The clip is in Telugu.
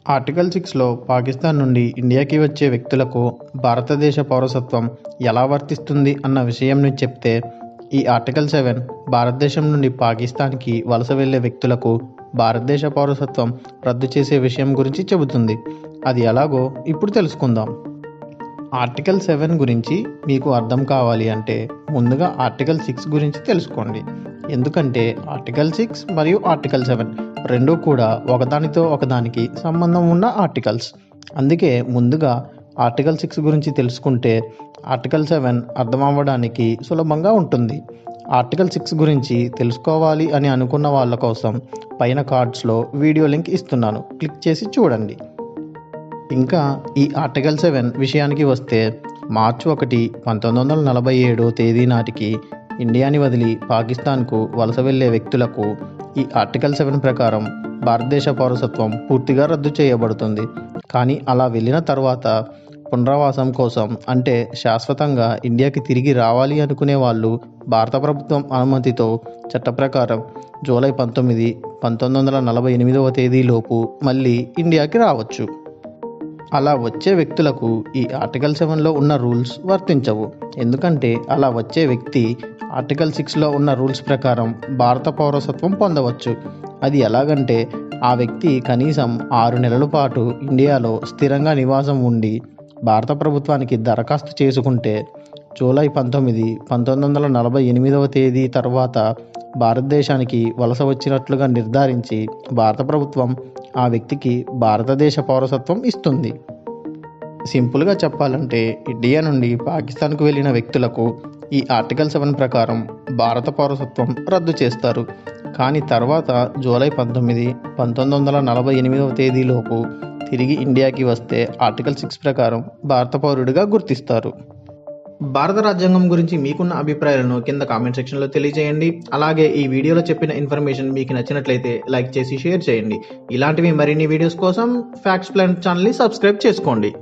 ఆర్టికల్ 6లో పాకిస్తాన్ నుండి ఇండియాకి వచ్చే వ్యక్తులకు భారతదేశ పౌరసత్వం ఎలా వర్తిస్తుంది అన్న విషయంని చెప్తే, ఈ ఆర్టికల్ 7 భారతదేశం నుండి పాకిస్తాన్కి వలస వెళ్లే వ్యక్తులకు భారతదేశ పౌరసత్వం రద్దు చేసే విషయం గురించి చెబుతుంది. అది ఎలాగో ఇప్పుడు తెలుసుకుందాం. ఆర్టికల్ 7 గురించి మీకు అర్థం కావాలి అంటే ముందుగా ఆర్టికల్ 6 గురించి తెలుసుకోండి. ఎందుకంటే ఆర్టికల్ 6 మరియు ఆర్టికల్ 7 రెండూ కూడా ఒకదానితో ఒకదానికి సంబంధం ఉన్న ఆర్టికల్స్. అందుకే ముందుగా ఆర్టికల్ 6 గురించి తెలుసుకుంటే ఆర్టికల్ 7 అర్థం అవ్వడానికి సులభంగా ఉంటుంది. ఆర్టికల్ 6 గురించి తెలుసుకోవాలి అని అనుకున్న వాళ్ళ కోసం పైన కార్డ్స్లో వీడియో లింక్ ఇస్తున్నాను, క్లిక్ చేసి చూడండి. ఇంకా ఈ ఆర్టికల్ 7 విషయానికి వస్తే, మార్చి 1, 1947 తేదీ నాటికి ఇండియాని వదిలి పాకిస్తాన్కు వలస వెళ్లే వ్యక్తులకు ఈ ఆర్టికల్ 7 ప్రకారం భారతదేశ పౌరసత్వం పూర్తిగా రద్దు చేయబడుతుంది. కానీ అలా వెళ్ళిన తర్వాత పునరావాసం కోసం, అంటే శాశ్వతంగా ఇండియాకి తిరిగి రావాలి అనుకునే వాళ్ళు భారత ప్రభుత్వం అనుమతితో చట్ట ప్రకారం జూలై 19, 1948 తేదీలోపు మళ్ళీ ఇండియాకి రావచ్చు. అలా వచ్చే వ్యక్తులకు ఈ ఆర్టికల్ 7లో ఉన్న రూల్స్ వర్తించవు. ఎందుకంటే అలా వచ్చే వ్యక్తి ఆర్టికల్ 6లో ఉన్న రూల్స్ ప్రకారం భారత పౌరసత్వం పొందవచ్చు. అది ఎలాగంటే, ఆ వ్యక్తి కనీసం 6 నెలల పాటు ఇండియాలో స్థిరంగా నివాసం ఉండి భారత ప్రభుత్వానికి దరఖాస్తు చేసుకుంటే జూలై 19, 1948 తేదీ తర్వాత భారతదేశానికి వలస వచ్చినట్లుగా నిర్ధారించి భారత ప్రభుత్వం ఆ వ్యక్తికి భారతదేశ పౌరసత్వం ఇస్తుంది. సింపుల్గా చెప్పాలంటే, ఇండియా నుండి పాకిస్తాన్కు వెళ్ళిన వ్యక్తులకు ఈ ఆర్టికల్ 7 ప్రకారం భారత పౌరసత్వం రద్దు చేస్తారు. కానీ తర్వాత జూలై 19, 1948 తేదీలోపు తిరిగి ఇండియాకి వస్తే ఆర్టికల్ 6 ప్రకారం భారత పౌరుడిగా గుర్తిస్తారు. భారత రాజ్యాంగం గురించి మీకున్న అభిప్రాయాలను కింద కామెంట్ సెక్షన్లో తెలియజేయండి. అలాగే ఈ వీడియోలో చెప్పిన ఇన్ఫర్మేషన్ మీకు నచ్చినట్లయితే లైక్ చేసి షేర్ చేయండి. ఇలాంటివి మరిన్ని వీడియోస్ కోసం ఫ్యాక్ట్స్ ప్లాన్ ఛానల్ని సబ్స్క్రైబ్ చేసుకోండి.